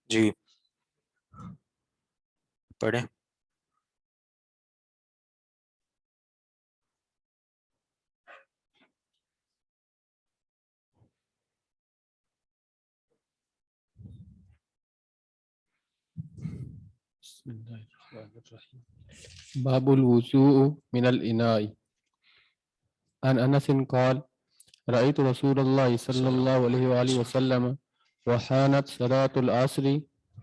جی پڑھیں. بسم اللہ الرحمن الرحیم. باب الوضوء من الإناء. عن انس قال رأيت رسول الله صلى الله عليه وآله وسلم وحانت صلاة العصر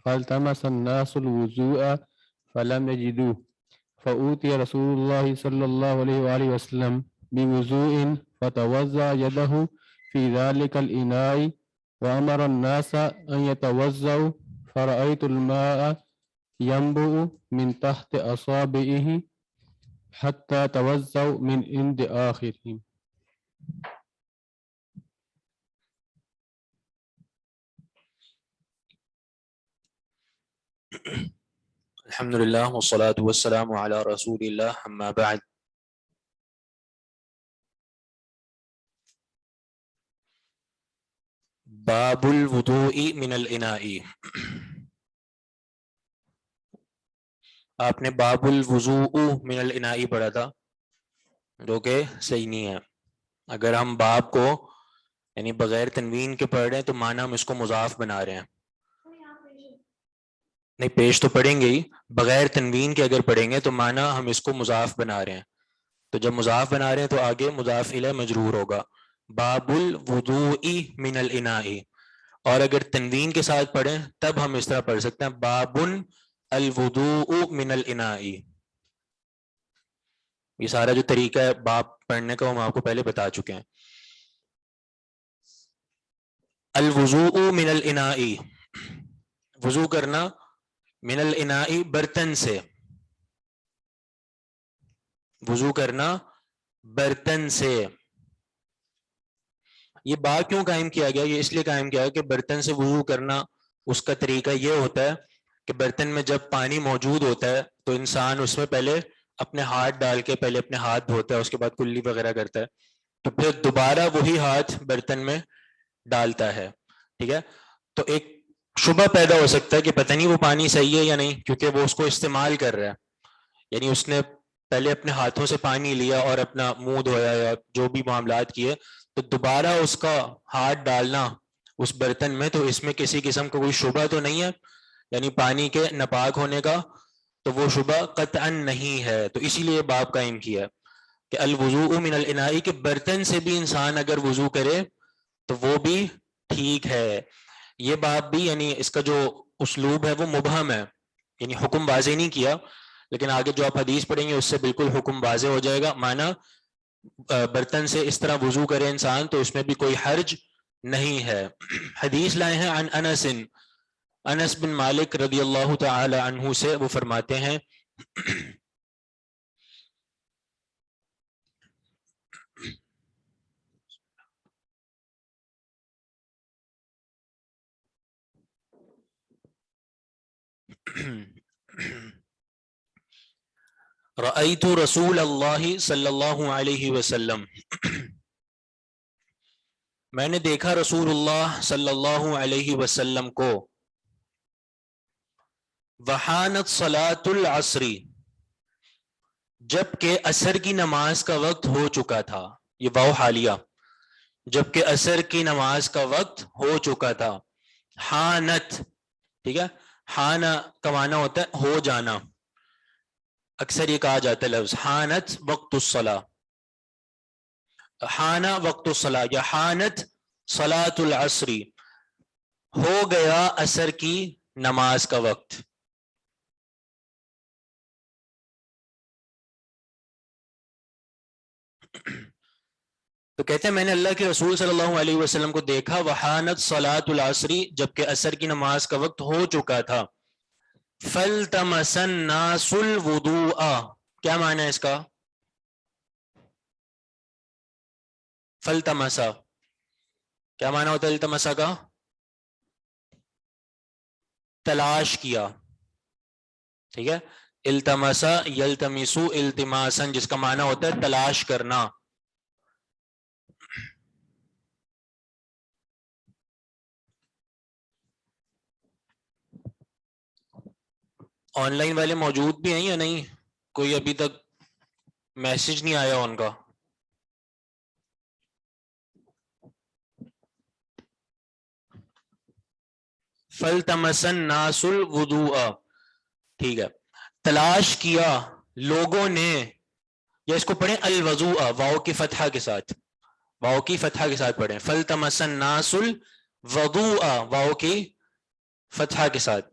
فالتمس الناس الوضوء فلم يجدوه فأوتي رسول الله صلى الله عليه وآله وسلم بوضوء فتوضأ يده في ذلك الإناء وأمر الناس أن يتوضأوا فرأيت الماء ينبع من تحت أصابعه حتى توضأوا من عند آخرهم. الحمدللہ والصلاة والسلام علی رسول اللہ اما بعد. باب الوضوء من الاناء. آپ نے باب الوضوء من الاناء پڑھا تھا جو کہ صحیح نہیں ہے. اگر ہم باب کو یعنی بغیر تنوین کے پڑھ رہے ہیں تو معنی ہم اس کو مضاف بنا رہے ہیں. نہیں پیش تو پڑھیں گے ہی, بغیر تنوین کے اگر پڑھیں گے تو معنی ہم اس کو مضاف بنا رہے ہیں. تو جب مضاف بنا رہے ہیں تو آگے مضاف الیہ مجرور ہوگا. باب الوضوء من الاناء. اور اگر تنوین کے ساتھ پڑھیں تب ہم اس طرح پڑھ سکتے ہیں باب الوضوء من الاناء. یہ سارا جو طریقہ ہے باب پڑھنے کا وہ ہم آپ کو پہلے بتا چکے ہیں. الوضوء من الاناء, وضو کرنا من الاناء برتن سے, وضو کرنا برتن سے. یہ باب کیوں قائم کیا گیا؟ یہ اس لیے قائم کیا گیا کہ برتن سے وضو کرنا اس کا طریقہ یہ ہوتا ہے کہ برتن میں جب پانی موجود ہوتا ہے تو انسان اس میں پہلے اپنے ہاتھ ڈال کے پہلے اپنے ہاتھ دھوتا ہے, اس کے بعد کلی وغیرہ کرتا ہے, تو پھر دوبارہ وہی ہاتھ برتن میں ڈالتا ہے. ٹھیک ہے, تو ایک شبہ پیدا ہو سکتا ہے کہ پتہ نہیں وہ پانی صحیح ہے یا نہیں, کیونکہ وہ اس کو استعمال کر رہا ہے. یعنی اس نے پہلے اپنے ہاتھوں سے پانی لیا اور اپنا منہ دھویا یا جو بھی معاملات کیے, تو دوبارہ اس کا ہاتھ ڈالنا اس برتن میں, تو اس میں کسی قسم کا کوئی شبہ تو نہیں ہے, یعنی پانی کے ناپاک ہونے کا, تو وہ شبہ قطعا نہیں ہے. تو اسی لیے باب قائم کیا کہ الوضوء من الاناء, کہ برتن سے بھی انسان اگر وضو کرے تو وہ بھی ٹھیک ہے. یہ باب بھی یعنی اس کا جو اسلوب ہے وہ مبہم ہے, یعنی حکم واضح نہیں کیا, لیکن آگے جو آپ حدیث پڑھیں گے اس سے بالکل حکم واضح ہو جائے گا. معنی برتن سے اس طرح وضو کرے انسان تو اس میں بھی کوئی حرج نہیں ہے. حدیث لائے ہیں عن انس, انس بن مالک رضی اللہ تعالی عنہ سے, وہ فرماتے ہیں رأیت رسول اللہ صلی اللہ علیہ وسلم, میں نے دیکھا رسول اللہ صلی اللہ علیہ وسلم کو, وحانت صلاۃ العصر, جبکہ عصر کی نماز کا وقت ہو چکا تھا. یہ واو حالیہ, جبکہ عصر کی نماز کا وقت ہو چکا تھا. حانت, ٹھیک ہے, حانا کا معنی ہوتا ہے ہو جانا, اکثر یہ کہا جاتا ہے لفظ حانت وقت الصلاۃ, حانا وقت الصلاۃ یا حانت صلاۃ العصر, ہو گیا عصر کی نماز کا وقت. تو کہتے ہیں میں نے اللہ کے رسول صلی اللہ علیہ وسلم کو دیکھا, وحانت صلاۃ العصر, جبکہ عصر کی نماز کا وقت ہو چکا تھا. فالتمس الناس الوضوء, کیا معنی ہے اس کا؟ فالتمسا کیا معنی ہوتا ہے التمسا کا؟ تلاش کیا. ٹھیک ہے, التمسا یلتمسو التماسا, جس کا معنی ہوتا ہے تلاش کرنا. آن لائن والے موجود بھی ہیں یا نہیں؟ کوئی ابھی تک میسج نہیں آیا ان کا؟ فَالْتَمَسَ النَّاسُ الْوُضُوءَ، ٹھیک ہے، تلاش کیا لوگوں نے، یا اس کو پڑھیں الوضوء واو کی فتحہ کے ساتھ، واو کی فتحہ کے ساتھ پڑھیں، فَالْتَمَسَ النَّاسُ الْوُضُوءَ واو کی فتحہ کے ساتھ،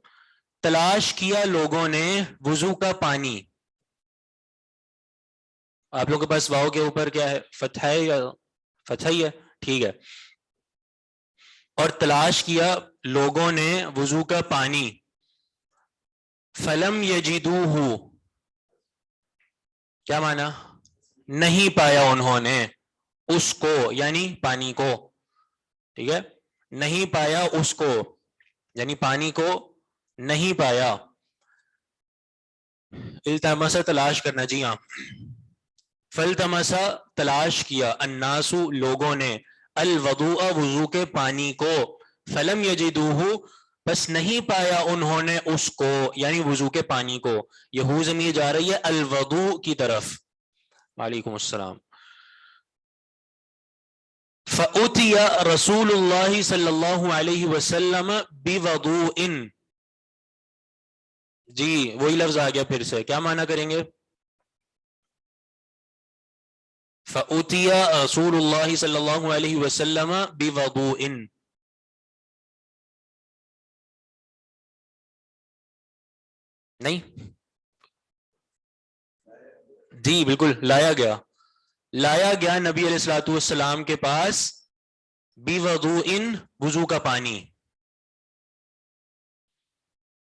تلاش کیا لوگوں نے وضو کا پانی. آپ لوگوں کے پاس واو کے اوپر کیا ہے، فتحہ ہے یا فتحہ ہی ہے؟ ٹھیک ہے. اور تلاش کیا لوگوں نے وضو کا پانی، فلم یجدوہ، کیا معنی؟ نہیں پایا انہوں نے اس کو، یعنی پانی کو، ٹھیک ہے، نہیں پایا اس کو یعنی پانی کو نہیں پایا. التماسا تلاش کرنا، جی ہاں، فلتمسا تلاش کیا، الناس لوگوں نے، الوضوء وضو کے پانی کو، فلم یجدوہ بس نہیں پایا انہوں نے اس کو، یعنی وضو کے پانی کو. یہ ہو ضمیر جا رہی ہے الوضوء کی طرف. وعلیکم السلام. فأتي رسول اللہ صلی اللہ علیہ وسلم بوضوء، جی وہی لفظ آ گیا پھر سے، کیا معنی کریں گے؟ فأتي رسول اللہ صلی اللہ علیہ وسلم بوضوء، نہیں، جی بالکل، لایا گیا، لایا گیا نبی علیہ الصلوۃ والسلام کے پاس بوضوء وضو کا پانی.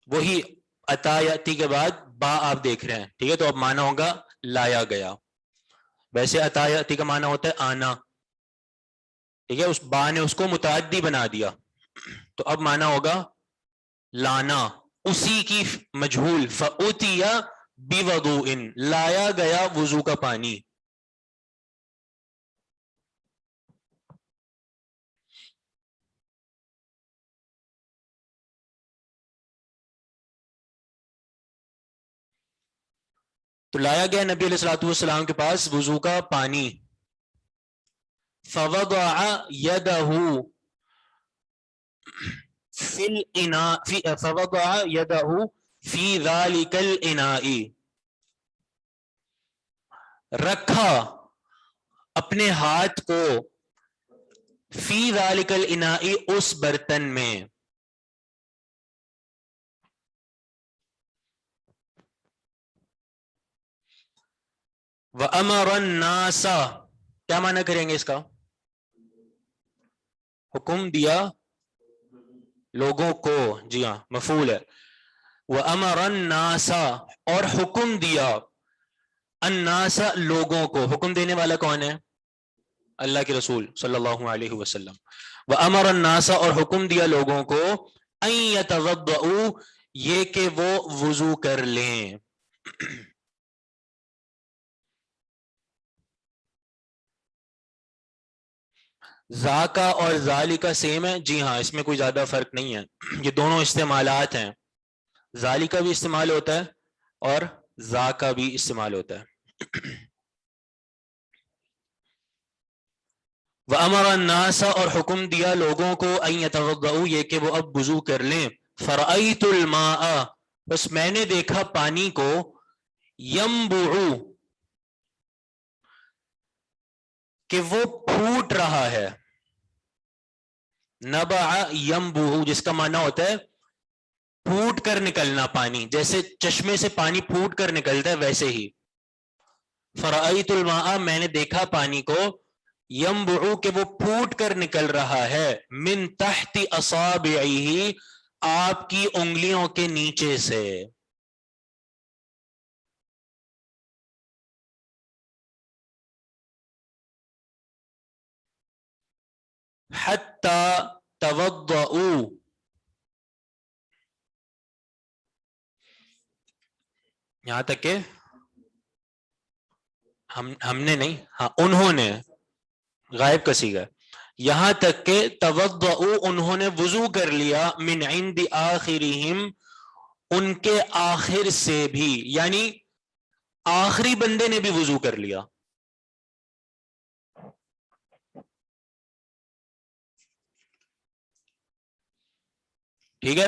وہی اتا یاتی کے بعد با آپ دیکھ رہے ہیں، ٹھیک ہے، تو اب معنی ہوگا لایا گیا. ویسے اتا یاتی کا معنی ہوتا ہے آنا، ٹھیک ہے، اس با نے اس کو متعدی بنا دیا، تو اب معنی ہوگا لانا، اسی کی مجہول. فأتي بوضوء، لایا گیا وضو کا پانی. تو لایا گیا نبی علیہ الصلوۃ والسلام کے پاس وضو کا پانی. فوضع یدہ فی الاناء، فوضع یدہ فی ذلک الاناء، رکھا اپنے ہاتھ کو، فی ذلک الاناء اس برتن میں. وَأَمَرَ النَّاسَ، کیا معنی کریں گے اس کا؟ حکم دیا لوگوں کو، جی ہاں مفعول ہے. وَأَمَرَ النَّاسَ، اور حکم دیا، الناس لوگوں کو، حکم دینے والا کون ہے؟ اللہ کے رسول صلی اللہ علیہ وسلم. وَأَمَرَ النَّاسَ، اور حکم دیا لوگوں کو، أَن يَتَوَضَّؤُوا، یہ کہ وہ وضو کر لیں. ذاکا اور ذالکا سیم ہے، جی ہاں، اس میں کوئی زیادہ فرق نہیں ہے، یہ دونوں استعمالات ہیں، ذالکا بھی استعمال ہوتا ہے اور ذاکا بھی استعمال ہوتا ہے. وَأَمَرَ النَّاسَ، اور حکم دیا لوگوں کو، أَن يَتَوَضَّؤُوا، یہ کہ وہ اب وضو کر لیں. فَرَأَيْتُ الْمَاءَ، بس میں نے دیکھا پانی کو، يَنْبُعُ، کہ وہ پھوٹ رہا ہے. نبع ينبع، جس کا معنی ہوتا ہے پھوٹ کر نکلنا پانی، جیسے چشمے سے پانی پھوٹ کر نکلتا ہے ویسے ہی. فرأیت الماء، میں نے دیکھا پانی کو، ينبع، کہ وہ پھوٹ کر نکل رہا ہے، من تحت اصابعہ، آپ کی انگلیوں کے نیچے سے. حتی توضؤوا، یہاں تک کہ ہم نے نہیں، ہاں انہوں نے، غائب کا صیغہ ہے، یہاں تک کہ توضؤوا، انہوں نے وضو کر لیا، من عند آخرہم، ان کے آخر سے بھی، یعنی آخری بندے نے بھی وضو کر لیا. ٹھیک ہے،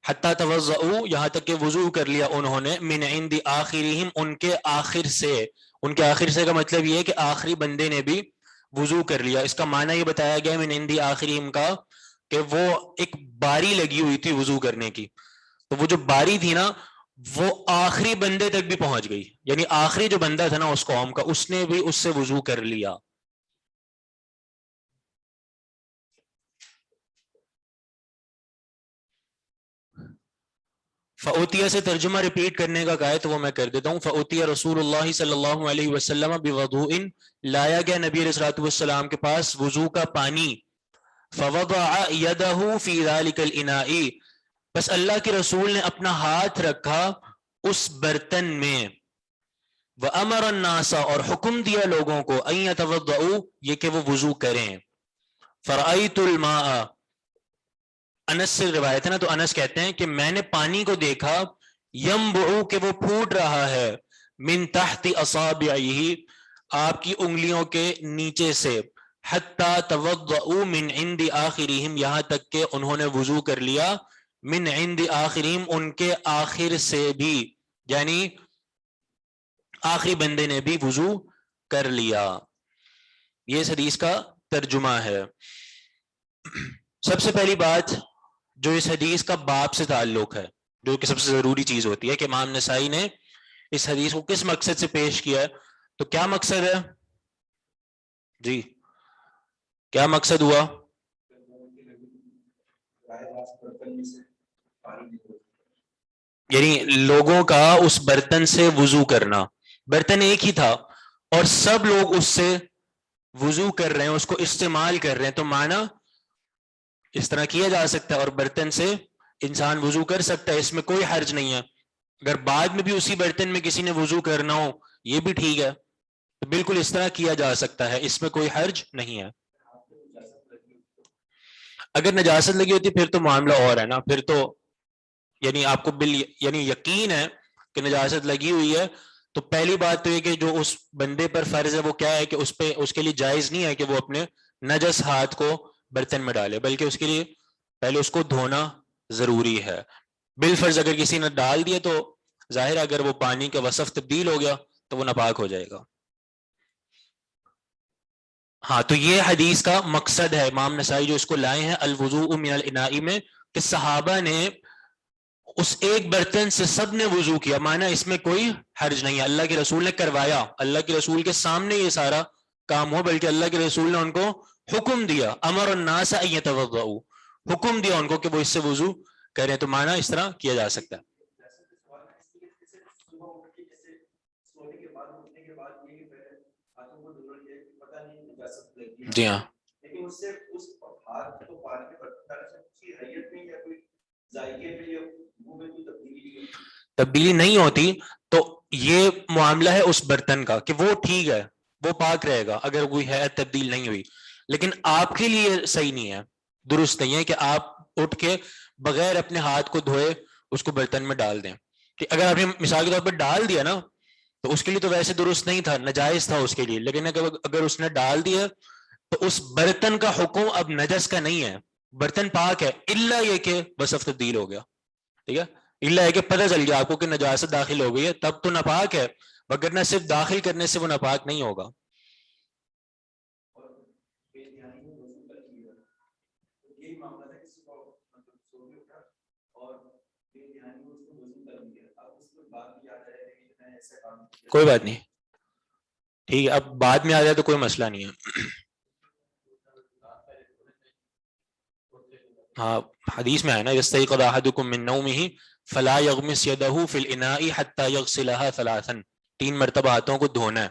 حتی توضؤ، یہاں تک کہ وضو کر لیا انہوں نے، من عند آخرہم، ان کے آخر سے. ان کے آخر سے کا مطلب یہ ہے کہ آخری بندے نے بھی وضو کر لیا. اس کا معنی یہ بتایا گیا من عند آخرہم کا کہ وہ ایک باری لگی ہوئی تھی وضو کرنے کی، تو وہ جو باری تھی نا وہ آخری بندے تک بھی پہنچ گئی، یعنی آخری جو بندہ تھا نا اس قوم کا، اس نے بھی اس سے وضو کر لیا. فَأُوتِيَ سے ترجمہ ریپیٹ کرنے کا کہا ہے تو وہ میں کر دیتا ہوں. فَأُوتِيَ رسول اللہ صلی اللہ علیہ وسلم بوضوء، لایا گیا نبی علیہ الصلوۃ والسلام کے پاس وضو کا پانی. فوضع يده في ذلك الاناء، بس اللہ کے رسول نے اپنا ہاتھ رکھا اس برتن میں. وامر الناس، اور حکم دیا لوگوں کو، ان يتوضؤوا، یہ کہ وہ وضو کریں. فرأيت الماء، انس سے روایت ہے نا، تو انس کہتے ہیں کہ میں نے پانی کو دیکھا، ينبع، کہ وہ پھوٹ رہا ہے، من تحت اصابعه، آپ کی انگلیوں کے نیچے سے، حتی توضؤوا من عند آخرہم، یہاں تک کہ انہوں نے وضو کر لیا، من عند آخرہم، ان کے آخر سے بھی، یعنی آخری بندے نے بھی وضو کر لیا. یہ اس حدیث کا ترجمہ ہے. سب سے پہلی بات جو اس حدیث کا باب سے تعلق ہے، جو کہ سب سے ضروری چیز ہوتی ہے، کہ امام نسائی نے اس حدیث کو کس مقصد سے پیش کیا ہے. تو کیا مقصد ہے جی، کیا مقصد ہوا؟ یعنی لوگوں کا اس برتن سے وضو کرنا. برتن ایک ہی تھا اور سب لوگ اس سے وضو کر رہے ہیں، اس کو استعمال کر رہے ہیں، تو معنی اس طرح کیا جا سکتا ہے اور برتن سے انسان وضو کر سکتا ہے، اس میں کوئی حرج نہیں ہے. اگر بعد میں بھی اسی برتن میں کسی نے وضو کرنا ہو یہ بھی ٹھیک ہے، تو بالکل اس طرح کیا جا سکتا ہے، اس میں کوئی حرج نہیں ہے. اگر نجاست لگی ہوتی پھر تو معاملہ اور ہے نا، پھر تو یعنی آپ کو یعنی یقین ہے کہ نجاست لگی ہوئی ہے، تو پہلی بات تو یہ کہ جو اس بندے پر فرض ہے وہ کیا ہے کہ اس کے لیے جائز نہیں ہے کہ وہ اپنے نجس ہاتھ کو برتن میں ڈالے، بلکہ اس کے لیے پہلے اس کو دھونا ضروری ہے. بالفرض اگر کسی نے ڈال دیا تو ظاہر ہے اگر وہ پانی کا وصف تبدیل ہو گیا تو وہ ناپاک ہو جائے گا. ہاں، تو یہ حدیث کا مقصد ہے. امام نسائی جو اس کو لائے ہیں الوضوء من الاناء میں، کہ صحابہ نے اس ایک برتن سے سب نے وضو کیا، معنی اس میں کوئی حرج نہیں ہے. اللہ کے رسول نے کروایا، اللہ کے رسول کے سامنے یہ سارا کام ہو، بلکہ اللہ کے رسول نے ان کو حکم دیا، امر الناس ان يتوضؤوا، حکم دیا ان کو کہ وہ اس سے وضو کریں، تو معنی اس طرح کیا جا سکتا ہے. جی ہاں، تبدیلی نہیں ہوتی تو یہ معاملہ ہے اس برتن کا کہ وہ ٹھیک ہے، وہ پاک رہے گا اگر کوئی ہے تبدیل نہیں ہوئی، لیکن آپ کے لیے صحیح نہیں ہے، درست نہیں ہے کہ آپ اٹھ کے بغیر اپنے ہاتھ کو دھوئے اس کو برتن میں ڈال دیں. کہ اگر آپ نے مثال کے طور پر ڈال دیا نا تو اس کے لیے تو ویسے درست نہیں تھا، ناجائز تھا اس کے لیے، لیکن اگر اس نے ڈال دیا تو اس برتن کا حکم اب نجس کا نہیں ہے، برتن پاک ہے، الا یہ کہ وصف تبدیل ہو گیا. ٹھیک ہے، الا یہ کہ پتہ چل گیا آپ کو کہ نجاست داخل ہو گئی ہے، تب تو ناپاک ہے، وگرنہ صرف داخل کرنے سے وہ ناپاک نہیں ہوگا. کوئی بات نہیں، ٹھیک ہے، اب بعد میں آ جائے تو کوئی مسئلہ نہیں ہے. ہاں، حدیث میں ہے نا یستيقظ احدكم من نومه فلا يغمس يده في الاناء حتى يغسلها ثلاثا، 3 مرتبہ ہاتھوں کو دھونا ہے،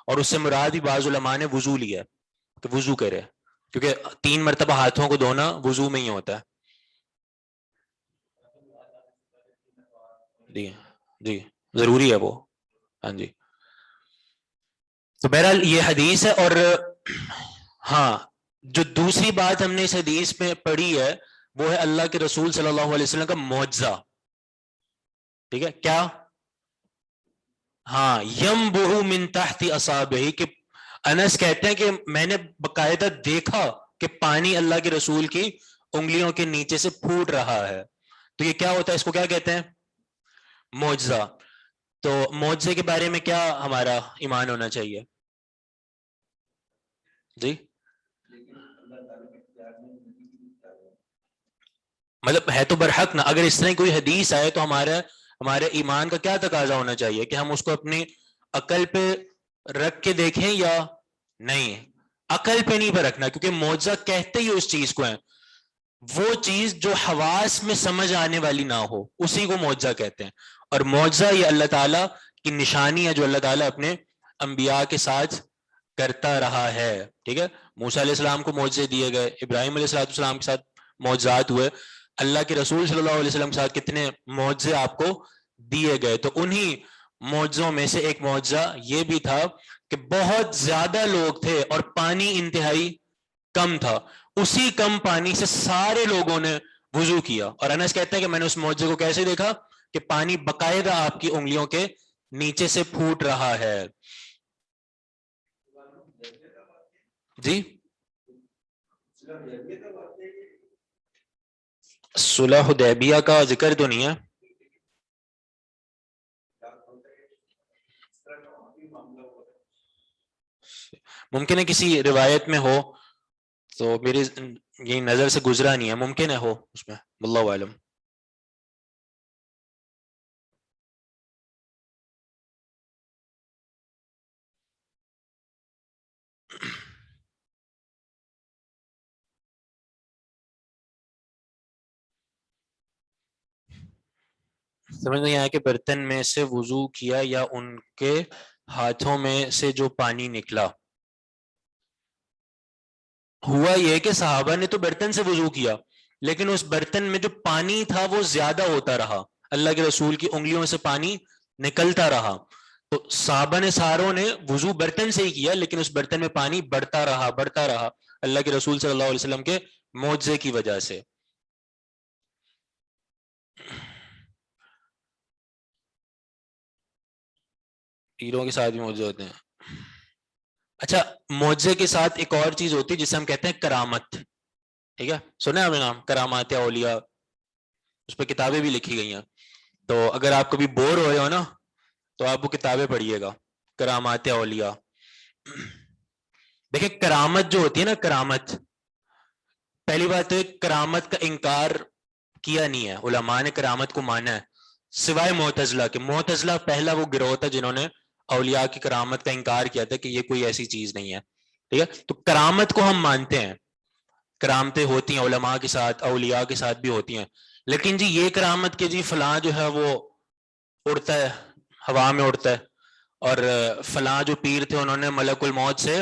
اور اس سے مراد بھی بعض علماء نے وضو لیا کہ وضو کرے، کیونکہ 3 مرتبہ ہاتھوں کو دھونا وضو میں ہی ہوتا ہے. جی جی، ضروری ہے وہ. ہاں جی، تو بہرحال یہ حدیث ہے. اور ہاں، جو دوسری بات ہم نے اس حدیث میں پڑھی ہے وہ ہے اللہ کے رسول صلی اللہ علیہ وسلم کا معجزہ. ٹھیک ہے کیا؟ ہاں ینبع من تحت اصابعہ، کہ انس کہتے ہیں کہ میں نے باقاعدہ دیکھا کہ پانی اللہ کے رسول کی انگلیوں کے نیچے سے پھوٹ رہا ہے. تو یہ کیا ہوتا ہے؟ اس کو کیا کہتے ہیں؟ معجزہ. تو معجزے کے بارے میں کیا ہمارا ایمان ہونا چاہیے جی؟ مطلب ہے تو برحق نا. اگر اس طرح کوئی حدیث آئے تو ہمارے ایمان کا کیا تقاضا ہونا چاہیے کہ ہم اس کو اپنی عقل پہ رکھ کے دیکھیں یا نہیں؟ عقل پہ نہیں پہ رکھنا، کیونکہ معجزہ کہتے ہی اس چیز کو ہے، وہ چیز جو حواس میں سمجھ آنے والی نہ ہو اسی کو معجزہ کہتے ہیں. اور معجزہ یہ اللہ تعالیٰ کی نشانی ہے جو اللہ تعالیٰ اپنے انبیاء کے ساتھ کرتا رہا ہے. ٹھیک ہے، موسیٰ علیہ السلام کو معجزے دیے گئے، ابراہیم علیہ السلام کے ساتھ معجزات ہوئے، اللہ کے رسول صلی اللہ علیہ وسلم کے ساتھ کتنے معجزے آپ کو دیے گئے. تو انہی معجزوں میں سے ایک معجزہ یہ بھی تھا کہ بہت زیادہ لوگ تھے اور پانی انتہائی کم تھا، اسی کم پانی سے سارے لوگوں نے وضو کیا. اور انس کہتے ہیں کہ میں نے اس معجزے کو کیسے دیکھا کہ پانی باقاعدہ آپ کی انگلیوں کے نیچے سے پھوٹ رہا ہے. جی صلح حدیبیہ کا ذکر تو نہیں ہے. ممکن ہے کسی روایت میں ہو، تو میری یہ نظر سے گزرا نہیں ہے، ممکن ہے ہو اس میں، واللہ عالم. سمجھ نہیں آیا کہ برتن میں سے وضو کیا یا ان کے ہاتھوں میں سے جو پانی نکلا؟ ہوا یہ کہ صحابہ نے تو برتن سے وضو کیا، لیکن اس برتن میں جو پانی تھا وہ زیادہ ہوتا رہا، اللہ کے رسول کی انگلیوں سے پانی نکلتا رہا. تو صحابہ نے ساروں نے وضو برتن سے ہی کیا، لیکن اس برتن میں پانی بڑھتا رہا اللہ کے رسول صلی اللہ علیہ وسلم کے معجزے کی وجہ سے. پیروں کے ساتھ بھی معجزے ہوتے ہیں. اچھا، معجزے کے ساتھ ایک اور چیز ہوتی ہے جسے ہم کہتے ہیں کرامت. ٹھیک ہے، سنا ہے آپ نے نام کرامات اولیاء؟ اس پہ کتابیں بھی لکھی گئی ہیں. تو اگر آپ کبھی بور ہوئے ہو نا تو آپ وہ کتابیں پڑھیے گا، کرامات اولیاء. دیکھیں کرامت جو ہوتی ہے نا، کرامت، پہلی بات تو کرامت کا انکار کیا نہیں ہے، علماء نے کرامت کو مانا ہے سوائے معتزلہ کے. معتزلہ پہلا وہ گروہ تھا جنہوں نے اولیاء کی کرامت کا انکار کیا تھا کہ یہ کوئی ایسی چیز نہیں ہے. ٹھیک ہے، تو کرامت کو ہم مانتے ہیں، کرامتیں ہوتی ہیں علماء کے ساتھ، اولیاء کے ساتھ بھی ہوتی ہیں. لیکن جی یہ کرامت کے جی فلاں جو ہے وہ اڑتا ہے، ہوا میں اڑتا ہے، اور فلاں جو پیر تھے انہوں نے ملک الموت سے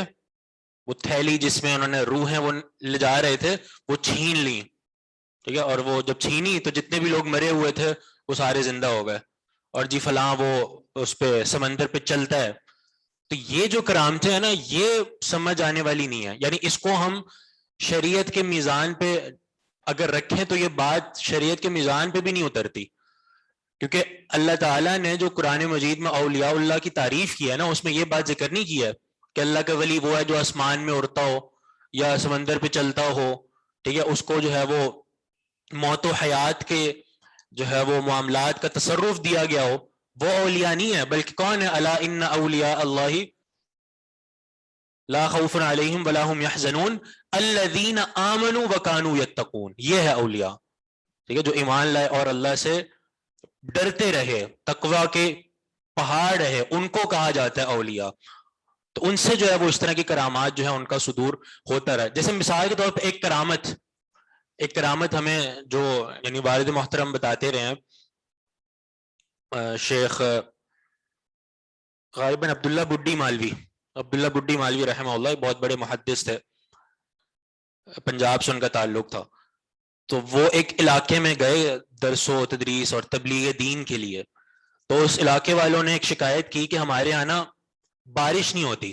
وہ تھیلی جس میں انہوں نے روحیں وہ لے جا رہے تھے وہ چھین لی. ٹھیک ہے، اور وہ جب چھینی تو جتنے بھی لوگ مرے ہوئے تھے وہ سارے زندہ ہو گئے. اور جی فلاں وہ اس پہ سمندر پہ چلتا ہے. تو یہ جو کرامتیں ہیں نا یہ سمجھ آنے والی نہیں ہے. یعنی اس کو ہم شریعت کے میزان پہ اگر رکھیں تو یہ بات شریعت کے میزان پہ بھی نہیں اترتی، کیونکہ اللہ تعالیٰ نے جو قرآن مجید میں اولیاء اللہ کی تعریف کی ہے نا اس میں یہ بات ذکر نہیں کی ہے کہ اللہ کا ولی وہ ہے جو آسمان میں اڑتا ہو یا سمندر پہ چلتا ہو. ٹھیک ہے، اس کو جو ہے وہ موت و حیات کے جو ہے وہ معاملات کا تصرف دیا گیا ہو، وہ اولیاء نہیں ہے. بلکہ کون ہے؟ الا ان اولیاء اللہ لا خوف علیہم ولا هم يحزنون الذین آمنوا وکانوا یتقون. یہ ہے اولیاء. ٹھیک ہے، جو ایمان لائے اور اللہ سے ڈرتے رہے، تقوی کے پہاڑ رہے، ان کو کہا جاتا ہے اولیاء. تو ان سے جو ہے وہ اس طرح کی کرامات جو ہے ان کا صدور ہوتا رہا. جیسے مثال کے طور پہ ایک کرامت ہمیں جو یعنی والد محترم بتاتے رہے ہیں، شیخ غالباً عبداللہ بڈی مالوی رحمہ اللہ، بہت بڑے محدث تھے، پنجاب سے ان کا تعلق تھا. تو وہ ایک علاقے میں گئے درس و تدریس اور تبلیغ دین کے لیے. تو اس علاقے والوں نے ایک شکایت کی کہ ہمارے یہاں نا بارش نہیں ہوتی،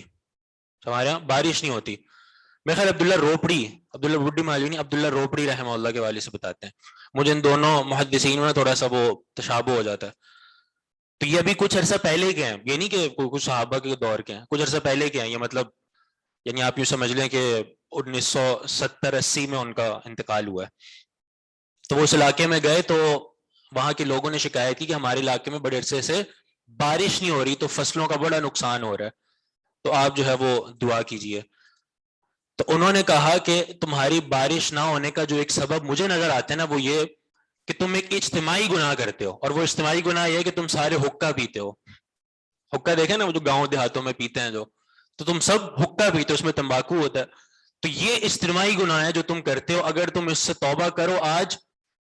میرے خیال عبداللہ بڈی مالوی نہیں، عبداللہ روپڑی رحمہ اللہ کے والد سے بتاتے ہیں. مجھے ان دونوں محدثین میں تھوڑا سا وہ تشابہ ہو جاتا ہے. تو یہ ابھی کچھ عرصہ پہلے کے ہیں, یہ نہیں کہ کچھ صحابہ کے دور کے ہیں, کچھ عرصہ پہلے کے ہیں یہ, مطلب یعنی آپ یوں سمجھ لیں کہ 1970-80 میں ان کا انتقال ہوا ہے. تو وہ اس علاقے میں گئے تو وہاں کے لوگوں نے شکایت کی کہ ہمارے علاقے میں بڑے عرصے سے بارش نہیں ہو رہی, تو فصلوں کا بڑا نقصان ہو رہا ہے, تو آپ جو ہے وہ دعا کیجئے. تو انہوں نے کہا کہ تمہاری بارش نہ ہونے کا جو ایک سبب مجھے نظر آتا ہے نا, وہ یہ کہ تم ایک اجتماعی گناہ کرتے ہو, اور وہ اجتماعی گناہ یہ ہے کہ تم سارے حقہ پیتے ہو. حقہ دیکھیں نا وہ جو گاؤں دیہاتوں میں پیتے ہیں جو, تو تم سب حقہ پیتے ہو, اس میں تمباکو ہوتا ہے. تو یہ اجتماعی گناہ ہے جو تم کرتے ہو, اگر تم اس سے توبہ کرو آج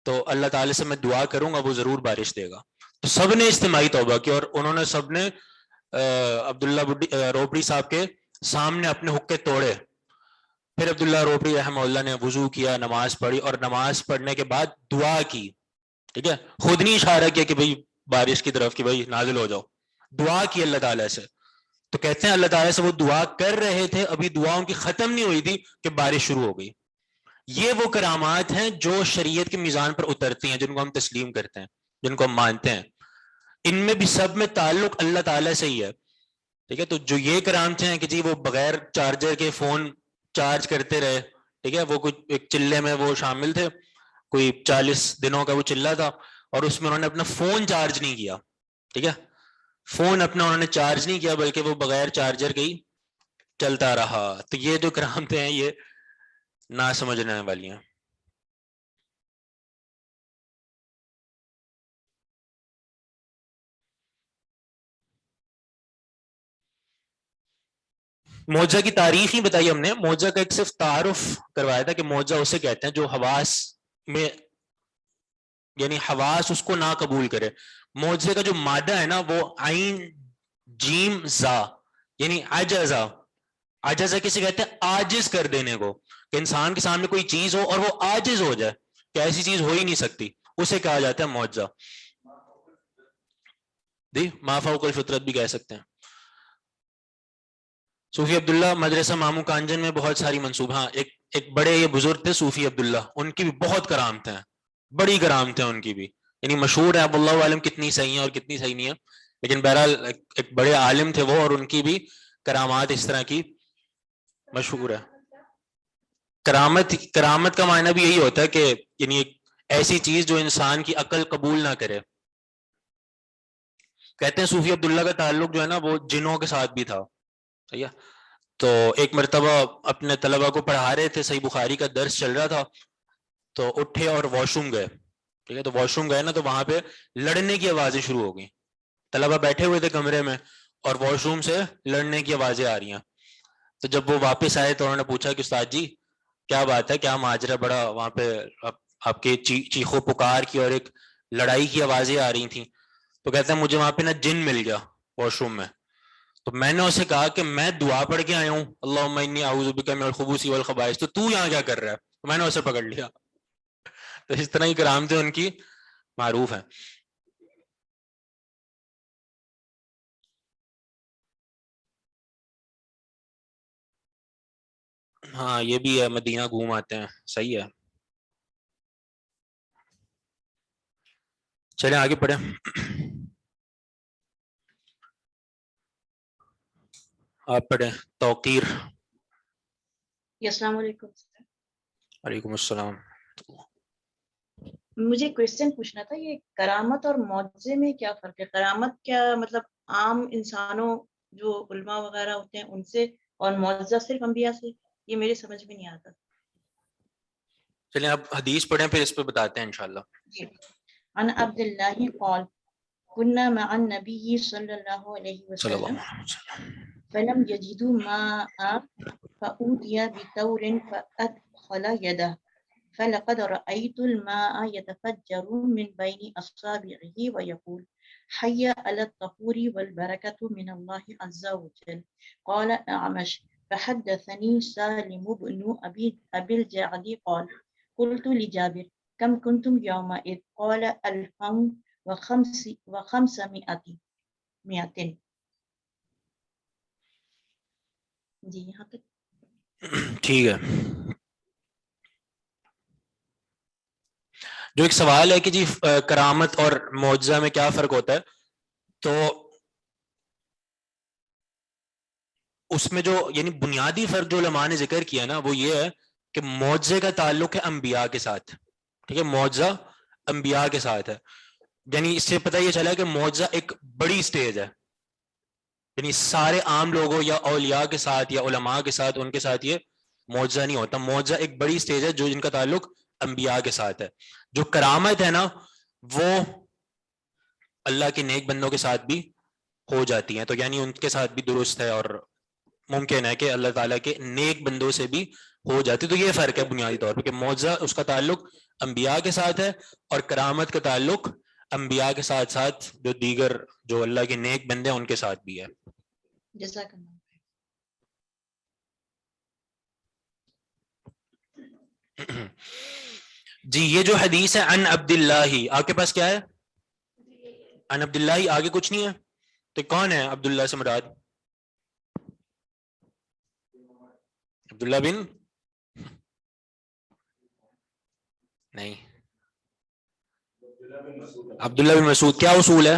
تو اللہ تعالیٰ سے میں دعا کروں گا, وہ ضرور بارش دے گا. تو سب نے اجتماعی توبہ کی, اور انہوں نے سب نے عبداللہ روبڑی صاحب کے سامنے اپنے حقے توڑے. پھر عبداللہ روبڑی رحمہ اللہ نے وضو کیا, نماز پڑھی, اور نماز پڑھنے کے بعد دعا کی. ٹھیک ہے, خود نہیں اشارہ کیا کہ بھئی بارش کی طرف کہ بھئی نازل ہو جاؤ, دعا کی اللہ تعالیٰ سے. تو کہتے ہیں اللہ تعالیٰ سے وہ دعا کر رہے تھے, ابھی دعاؤں کی ختم نہیں ہوئی تھی کہ بارش شروع ہو گئی. یہ وہ کرامات ہیں جو شریعت کے میزان پر اترتی ہیں, جن کو ہم تسلیم کرتے ہیں, جن کو ہم مانتے ہیں. ان میں بھی سب میں تعلق اللہ تعالیٰ سے ہی ہے. ٹھیک ہے, تو جو یہ کرامتے ہیں کہ جی وہ بغیر چارجر کے فون چارج کرتے رہے, ٹھیک ہے, وہ کچھ ایک چلے میں وہ شامل تھے, کوئی 40 دنوں کا وہ چلہ تھا, اور اس میں انہوں نے اپنا فون چارج نہیں کیا. ٹھیک ہے, فون اپنا انہوں نے چارج نہیں کیا, بلکہ وہ بغیر چارجر کے ہی چلتا رہا. تو یہ جو کرامتے ہیں یہ نہ سمجھنے والی ہیں. معجزہ کی تعریف ہی بتائی ہم نے, معجزہ کا ایک صرف تعارف کروایا تھا کہ معجزہ اسے کہتے ہیں جو حواس میں, یعنی حواس اس کو نہ قبول کرے. معجزے کا جو مادہ ہے نا وہ عین جیم زا, یعنی عجزہ. عجزہ کسے کہتے ہیں؟ عاجز کر دینے کو, کہ انسان کے سامنے کوئی چیز ہو اور وہ عاجز ہو جائے کہ ایسی چیز ہو ہی نہیں سکتی, اسے کہا جاتا ہے معجزہ. جی, ما فوق الفطرت بھی کہہ سکتے ہیں. صوفی عبداللہ مدرسہ مامو کانجن میں بہت ساری منصوبہ, ہاں ایک بڑے یہ بزرگ تھے صوفی عبداللہ, ان کی بھی بہت کرامتیں ہیں, بڑی کرامتیں ان کی بھی, یعنی مشہور ہے, اب اللہ عالم کتنی صحیح ہیں اور کتنی صحیح نہیں ہیں, لیکن بہرحال ایک بڑے عالم تھے وہ, اور ان کی بھی کرامات اس طرح کی مشہور ہے. کرامت کا معنی بھی یہی ہوتا ہے کہ یعنی ایک ایسی چیز جو انسان کی عقل قبول نہ کرے. کہتے ہیں صوفی عبداللہ کا تعلق جو ہے نا وہ جنوں کے ساتھ بھی تھا. صحیح ہے, تو ایک مرتبہ اپنے طلبہ کو پڑھا رہے تھے, صحیح بخاری کا درس چل رہا تھا, تو اٹھے اور واش روم گئے. ٹھیک ہے, تو واش روم گئے نا تو وہاں پہ لڑنے کی آوازیں شروع ہو گئیں. طلبہ بیٹھے ہوئے تھے کمرے میں اور واش روم سے لڑنے کی آوازیں آ رہی ہیں. تو جب وہ واپس آئے تو انہوں نے پوچھا کہ استاد جی کیا بات ہے, کیا ماجرا, بڑا وہاں پہ آپ کے چیخو پکار کی اور ایک لڑائی کی آوازیں آ رہی تھیں. تو کہتے ہیں مجھے وہاں پہ نا جن مل گیا واش روم میں. تو میں نے اسے کہا کہ میں دعا پڑھ کے آیا ہوں, اللہم انی اعوذ بک من الخبث والخبائث, تو یہاں کیا کر رہا ہے؟ تو میں نے اسے پکڑ لیا. تو اس طرح کی کرامتیں ان کی معروف ہیں. ہاں یہ بھی ہے, مدینہ گھوم آتے ہیں, صحیح ہے. چلیں آگے پڑھیں. آپ پڑھیں توقیر. السلام علیکم. وعلیکم السلام. مجھے کوشچن پوچھنا تھا, یہ کرامت اور معجزے میں کیا فرق ہے؟ کرامت کیا مطلب عام انسانوں جو علماء وغیرہ ہوتے ہیں ان سے, اور معجزہ صرف انبیاء سے؟ یہ میرے سمجھ میں نہیں آتا. چلیں آپ حدیث پڑھیں پھر اس پہ بتاتے ہیں انشاءاللہ. جی. عن عبد اللہ قال كنا مع النبي صلی اللہ علیہ صلی اللہ وسلم علیہ وسلم. فلم يجدوا ماء فأوتي بثور فأدخل يده فلقد رأيت الماء يتفجر من بين أصابعه ويقول حي على الطهور والبركة من الله عز وجل. قال أعمش فحدثني سالم بن أبي الجعد قال قلت لجابر كم كنتم يومئذ؟ قال 1500. جی یہاں تک ٹھیک ہے. جو ایک سوال ہے کہ جی کرامت اور معجزہ میں کیا فرق ہوتا ہے, تو اس میں جو یعنی بنیادی فرق جو علماء نے ذکر کیا نا وہ یہ ہے کہ معجزے کا تعلق ہے انبیاء کے ساتھ. ٹھیک ہے, معجزہ انبیاء کے ساتھ ہے. یعنی اس سے پتہ یہ چلا کہ معجزہ ایک بڑی سٹیج ہے, یعنی سارے عام لوگوں یا اولیاء کے ساتھ یا علماء کے ساتھ ان کے ساتھ یہ معجزہ نہیں ہوتا. معجزہ ایک بڑی سٹیج ہے جو جن کا تعلق انبیاء کے ساتھ ہے. جو کرامت ہے نا وہ اللہ کے نیک بندوں کے ساتھ بھی ہو جاتی ہیں, تو یعنی ان کے ساتھ بھی درست ہے اور ممکن ہے کہ اللہ تعالیٰ کے نیک بندوں سے بھی ہو جاتی. تو یہ فرق ہے بنیادی طور پہ کہ معجزہ اس کا تعلق انبیاء کے ساتھ ہے اور کرامت کا تعلق انبیاء کے ساتھ ساتھ جو دیگر جو اللہ کے نیک بندے ہیں ان کے ساتھ بھی ہے. جزاک اللہ. جی یہ جو حدیث ہے عن عبداللہ, آپ کے پاس کیا ہے؟ عن عبداللہ, آگے کچھ نہیں ہے. تو کون ہے عبداللہ سے مراد؟ عبداللہ بن نہیں, عبداللہ بن مسعود. کیا اصول ہے؟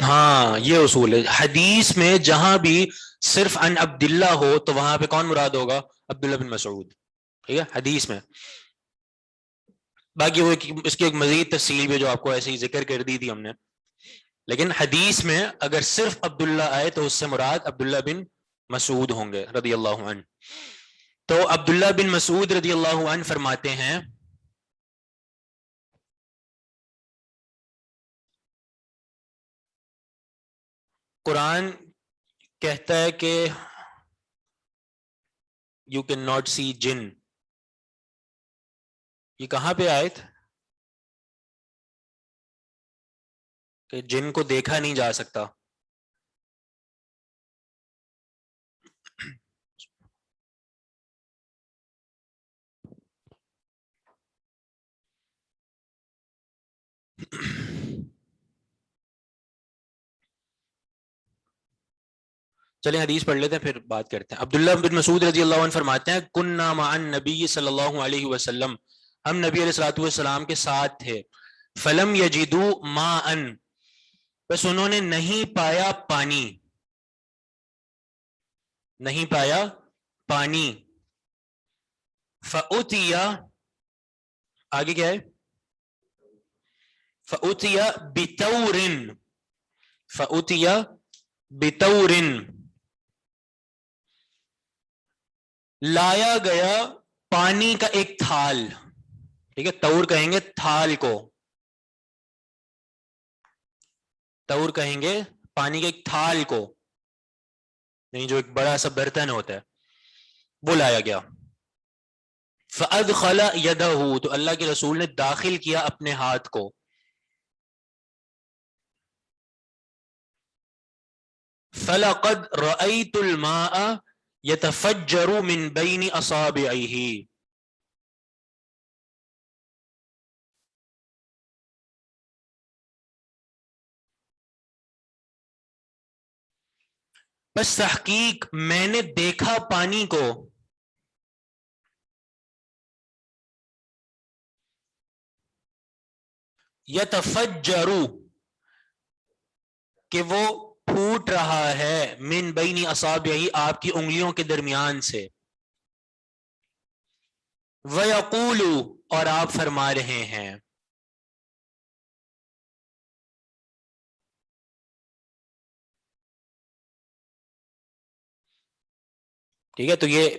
ہاں یہ اصول ہے. حدیث میں جہاں بھی صرف عن عبداللہ ہو تو وہاں پہ کون مراد ہوگا؟ عبداللہ بن مسعود. ٹھیک ہے حدیث میں. باقی وہ اس کی ایک مزید تفصیل بھی جو آپ کو ایسے ہی ذکر کر دی تھی ہم نے, لیکن حدیث میں اگر صرف عبداللہ آئے تو اس سے مراد عبداللہ بن مسعود ہوں گے رضی اللہ عنہ. تو عبداللہ بن مسعود رضی اللہ عنہ فرماتے ہیں قرآن کہتا ہے کہ یو کین ناٹ سی جن. یہ کہاں پہ آیت کہ جن کو دیکھا نہیں جا سکتا؟ چلیں حدیث پڑھ لیتے ہیں پھر بات کرتے ہیں. عبداللہ بن مسعود رضی اللہ عنہ فرماتے ہیں کننا مع النبی صلی اللہ علیہ وسلم, ہم نبی علیہ الصلوۃ والسلام کے ساتھ تھے. فلم یجدوا ماء, بس انہوں نے نہیں پایا پانی, نہیں پایا پانی. فأتي, آگے کیا ہے؟ فأتي بتور, فأتي بتور, لایا گیا پانی کا ایک تھال. ٹھیک ہے, تور کہیں گے تھال کو, تور کہیں گے پانی کے ایک تھال کو, یعنی جو ایک بڑا سا برتن ہوتا ہے وہ لایا گیا. فأدخل يده, تو اللہ کے رسول نے داخل کیا اپنے ہاتھ کو. فلقد رأيت الماء يتفجر من بين أصابعه, بس تحقیق میں نے دیکھا پانی کو یتفجر, کہ وہ پھوٹ رہا ہے من بین اصابعہ, آپ کی انگلیوں کے درمیان سے. ویقول, اور آپ فرما رہے ہیں. ٹھیک ہے, تو یہ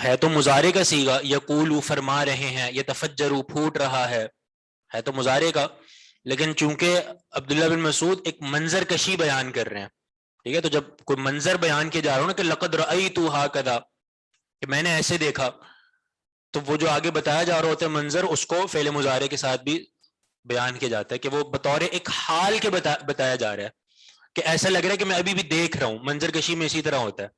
ہے تو مضارع کا صیغہ, یقول فرما رہے ہیں, یتفجر پھوٹ رہا ہے تو مضارع کا, لیکن چونکہ عبداللہ بن مسعود ایک منظر کشی بیان کر رہے ہیں. ٹھیک ہے, تو جب کوئی منظر بیان کیا جا رہا ہو نا کہ لقد رأیت ہکذا, کہ میں نے ایسے دیکھا, تو وہ جو آگے بتایا جا رہا ہوتا ہے منظر, اس کو فعل مضارع کے ساتھ بھی بیان کیا جاتا ہے کہ وہ بطور ایک حال کے بتایا جا رہا ہے کہ ایسا لگ رہا ہے کہ میں ابھی بھی دیکھ رہا ہوں. منظر کشی میں اسی طرح ہوتا ہے.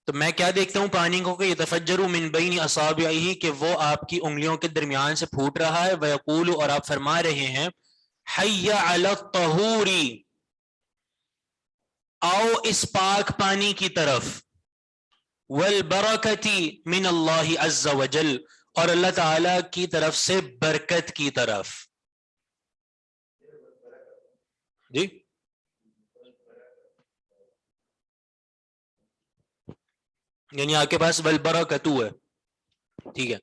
تو میں کیا دیکھتا ہوں پانی کو کہ یتفجر من بین اصابعہ, کہ وہ آپ کی انگلیوں کے درمیان سے پھوٹ رہا ہے. ویقول, اور آپ فرما رہے ہیں حی علی الطہور, آؤ اس پاک پانی کی طرف. والبرکۃ من اللہ عز وجل, اور اللہ تعالی کی طرف سے برکت کی طرف. جی یعنی آپ کے پاس والبرکتو ہے، ٹھیک ہے،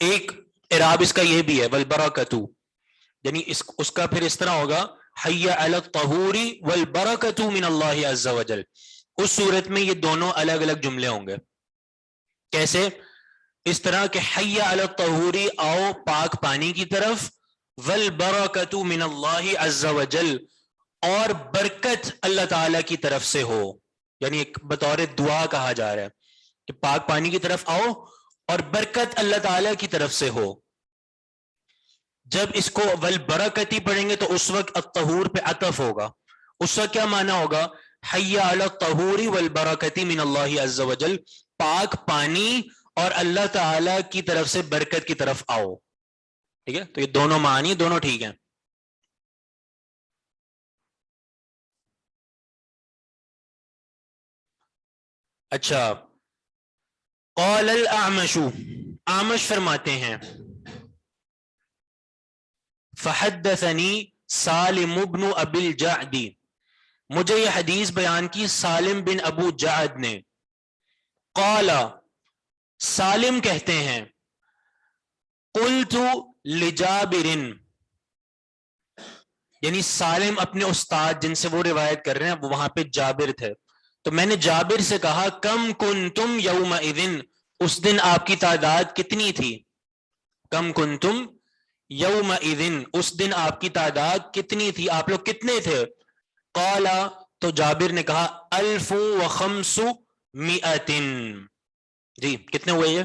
ایک اعراب اس کا یہ بھی ہے والبرکتو، یعنی اس کا پھر اس طرح ہوگا حی علی الطہور والبرکۃ من اللہ عز وجل. اس صورت میں یہ دونوں الگ الگ جملے ہوں گے. کیسے؟ اس طرح کہ حی علی الطہور، آؤ پاک پانی کی طرف، والبرکۃ من اللہ عز وجل، اور برکت اللہ تعالی کی طرف سے ہو، یعنی ایک بطور دعا کہا جا رہا ہے کہ پاک پانی کی طرف آؤ اور برکت اللہ تعالی کی طرف سے ہو. جب اس کو والبرکتی پڑھیں گے تو اس وقت الطہور پہ عطف ہوگا. اس وقت کیا معنی ہوگا؟ حی علی الطہور والبرکتی من اللہ عز وجل، پاک پانی اور اللہ تعالی کی طرف سے برکت کی طرف آؤ. ٹھیک ہے، تو یہ دونوں معنی دونوں ٹھیک ہیں. اچھا، قال الاعمش، اعمش فرماتے ہیں فحدثنی سالم بن ابی الجعد، مجھے یہ حدیث بیان کی سالم بن ابو جعد نے. قال، سالم کہتے ہیں قلت لجابر، یعنی سالم اپنے استاد جن سے وہ روایت کر رہے ہیں وہاں پہ جابر تھے، تو میں نے جابر سے کہا کم کنتم یومئذ، اس دن آپ کی تعداد کتنی تھی؟ کم کنتم یومئذ، اس دن آپ کی تعداد کتنی تھی، آپ لوگ کتنے تھے؟ قال، تو جابر نے کہا 1500، جی کتنے ہوئے یہ؟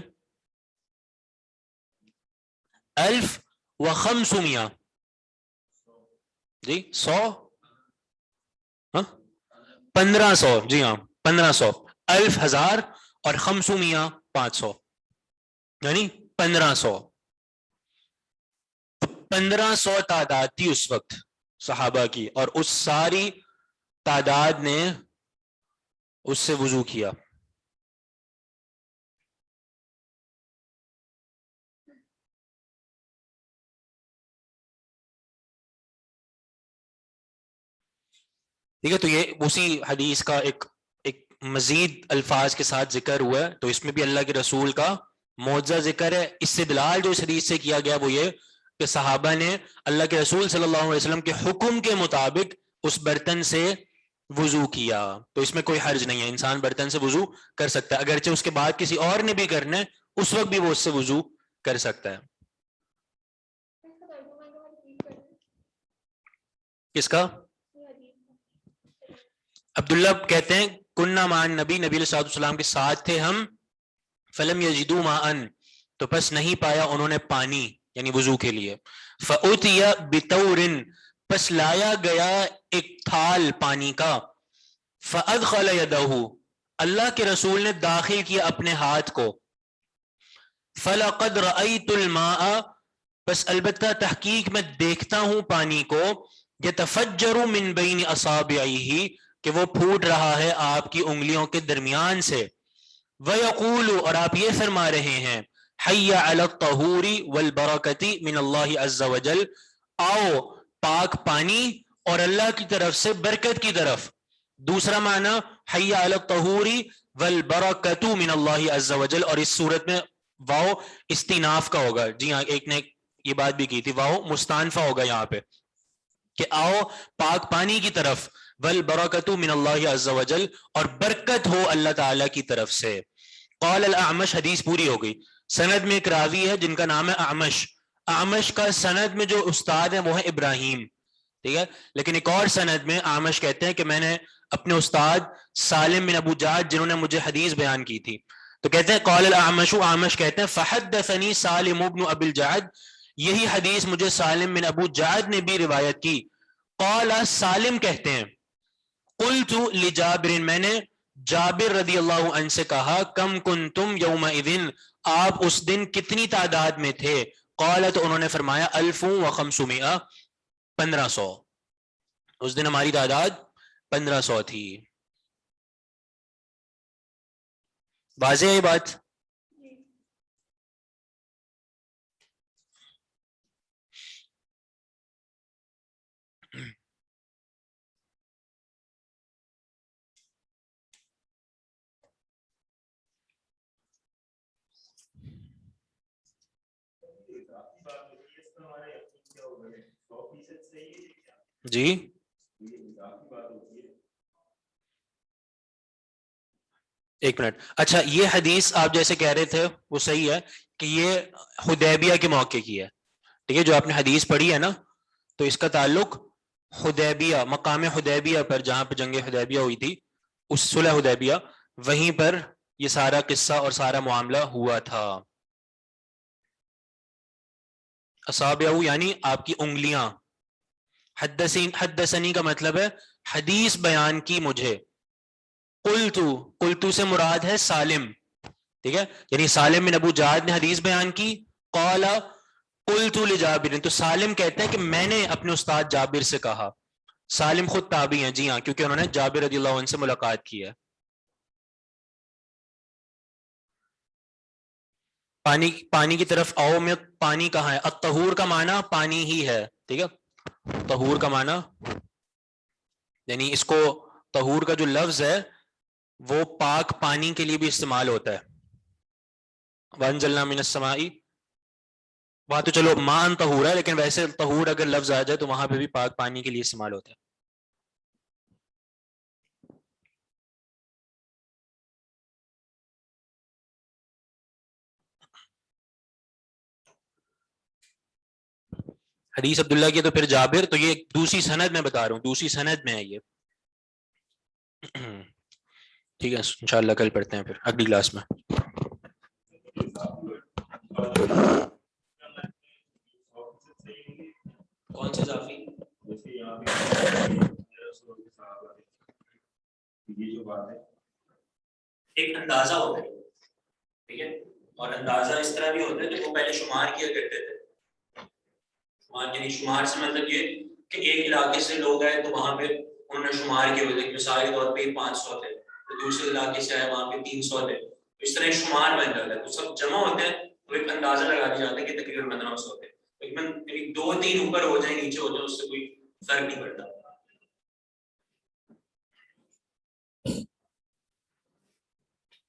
1500، جی 100، 1500، جی ہاں 1500، 1000 اور 500 500، یعنی 1500. 1500 تعداد تھی اس وقت صحابہ کی، اور اس ساری تعداد نے اس سے وضو کیا. ٹھیک ہے، تو یہ اسی حدیث کا ایک مزید الفاظ کے ساتھ ذکر ہوا ہے. تو اس میں بھی اللہ کے رسول کا معجزہ ذکر ہے. استدلال جو اس حدیث سے کیا گیا وہ یہ کہ صحابہ نے اللہ کے رسول صلی اللہ علیہ وسلم کے حکم کے مطابق اس برتن سے وضو کیا. تو اس میں کوئی حرج نہیں ہے، انسان برتن سے وضو کر سکتا ہے، اگرچہ اس کے بعد کسی اور نے بھی کرنا ہے اس وقت بھی وہ اس سے وضو کر سکتا ہے. کس کا؟ عبداللہ کہتے ہیں کننا مان نبی، نبی علیہ السلام کے ساتھ تھے ہم، فلم یجدوا ماء، تو پس نہیں پایا انہوں نے پانی یعنی وضو کے لیے. فأتی بتور، پس لایا گیا ایک تھال پانی کا. فأدخل یدہ، اللہ کے رسول نے داخل کیا اپنے ہاتھ کو. فلقد رأیت الماء، پس البتہ تحقیق میں دیکھتا ہوں پانی کو، یتفجر من بین اصابعہ، کہ وہ پھوٹ رہا ہے آپ کی انگلیوں کے درمیان سے. وَيَقُولُ، اور آپ یہ فرما رہے ہیں حَيَّ عَلَى الطَّهُورِ وَالْبَرَكَةِ مِنَ اللَّهِ عَزَّ وَجَلَ، آؤ پاک پانی اور اللہ کی طرف سے برکت کی طرف. دوسرا معنی حَيَّ عَلَى الطَّهُورِ وَالْبَرَكَةُ مِنَ اللَّهِ عَزَّ وَجَلَ، اور اس صورت میں واو استیناف کا ہوگا. جی ہاں، ایک نے یہ بات بھی کی تھی، واو مستانفہ ہوگا یہاں پہ کہ آؤ پاک پانی کی طرف، والبرکۃ من اللہ عز وجل، اور برکت ہو اللہ تعالی کی طرف سے. قال الاعمش، حدیث پوری ہو گئی. سند میں ایک راوی ہے جن کا نام ہے اعمش. اعمش کا سند میں جو استاد ہے وہ ہے ابراہیم، ٹھیک ہے، لیکن ایک اور سند میں اعمش کہتے ہیں کہ میں نے اپنے استاد سالم بن ابو جعد جنہوں نے مجھے حدیث بیان کی تھی، تو کہتے ہیں قال الاعمش، اعمش کہتے ہیں فحدثنی سالم بن ابی الجعد، یہی حدیث مجھے سالم بن ابو جعد نے بھی روایت کی. قال، سالم کہتے ہیں قلت لجابر، میں نے جابر رضی اللہ عنہ سے کہا کم کنتم یومئذ، آپ اس دن کتنی تعداد میں تھے؟ قال، تو انہوں نے فرمایا 1500، 1500، اس دن ہماری تعداد 1500 تھی. واضح ہے یہ بات؟ جی ایک منٹ. اچھا یہ حدیث آپ جیسے کہہ رہے تھے وہ صحیح ہے کہ یہ حدیبیہ کے موقع کی ہے, ٹھیک ہے, جو آپ نے حدیث پڑھی ہے نا تو اس کا تعلق حدیبیہ, مقام حدیبیہ پر, جہاں پہ جنگ حدیبیہ ہوئی تھی, اس صلح حدیبیہ, وہیں پر یہ سارا قصہ اور سارا معاملہ ہوا تھا. اصابع یعنی آپ کی انگلیاں. حدثنی کا مطلب ہے حدیث بیان کی مجھے. قلتو سے مراد ہے سالم, ٹھیک ہے, یعنی سالم بن ابو جعد نے حدیث بیان کی. قال قلت لجابر, تو سالم کہتے ہیں کہ میں نے اپنے استاد جابر سے کہا. سالم خود تابعی ہیں, جی ہاں, کیونکہ انہوں نے جابر رضی اللہ عنہ سے ملاقات کی ہے. پانی کی طرف آؤ میں, پانی کہاں ہے؟ الطہور کا معنی پانی ہی ہے, ٹھیک ہے, طہور کا معنی یعنی اس کو, طہور کا جو لفظ ہے وہ پاک پانی کے لیے بھی استعمال ہوتا ہے. وانزلنا من السماء, وہاں تو چلو مان طہور ہے, لیکن ویسے طہور اگر لفظ آ جائے تو وہاں پہ بھی پاک پانی کے لیے استعمال ہوتا ہے. حدیث عبداللہ کی تو پھر جابر, تو یہ دوسری سند میں بتا رہا ہوں, دوسری سند میں ہے یہ. ٹھیک ہے, انشاءاللہ کل پڑھتے ہیں پھر اگلی کلاس میں. کون سے اضافی؟ ایک اندازہ ہوتا ہے, ٹھیک ہے, اور اندازہ اس طرح بھی ہوتا ہے کہ وہ پہلے شمار کیا کرتے تھے. شمار یعنی شمار سے مطلب یہ کہ ایک علاقے سے لوگ آئے تو وہاں پہ انہوں نے شمار کیے ہوتے, مثال کے طور پہ 500 تھے, تو دوسرے علاقے سے آئے وہاں پہ 300 تھے, اس طرح شمار بن جاتا ہے. تو سب جمع ہوتے ہیں تو ایک اندازہ لگا دیا جاتا ہے کہ تقریباً 1500 ہوتے ہیں. لیکن 2-3 اوپر ہو جائیں نیچے ہو جائیں اس سے کوئی فرق نہیں پڑتا.